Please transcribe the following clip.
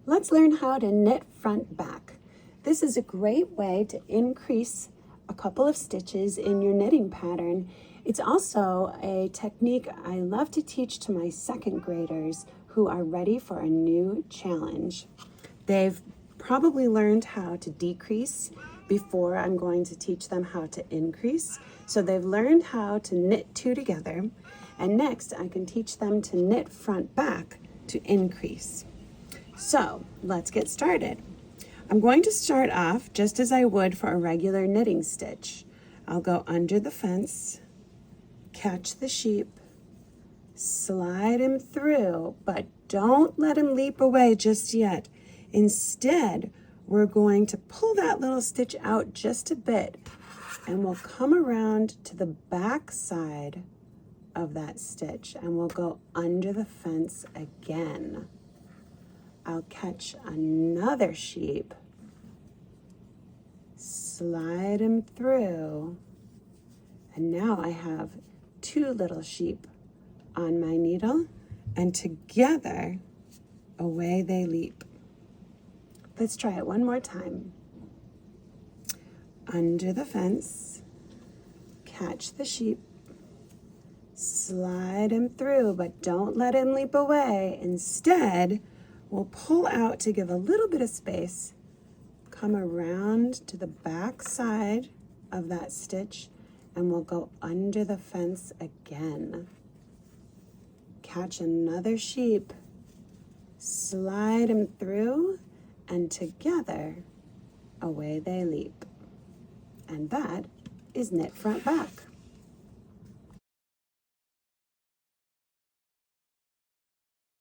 Let's learn how to knit front back. This is a great way to increase a couple of stitches in your knitting pattern. It's also a technique I love to teach to my second graders who are ready for a new challenge. They've probably learned how to decrease before I'm going to teach them how to increase. So they've learned how to knit two together, and next I can teach them to knit front back to increase. So let's get started. I'm going to start off just as I would for a regular knitting stitch. I'll go under the fence, catch the sheep, slide him through, but don't let him leap away just yet. Instead, we're going to pull that little stitch out just a bit, and we'll come around to the back side of that stitch, and we'll go under the fence again. I'll catch another sheep, slide him through, and now I have two little sheep on my needle, and together, away they leap. Let's try it one more time. Under the fence, catch the sheep, slide him through, but don't let him leap away. Instead, we'll pull out to give a little bit of space, come around to the back side of that stitch, and we'll go under the fence again. Catch another sheep, slide him through, and together, away they leap. And that is knit front back.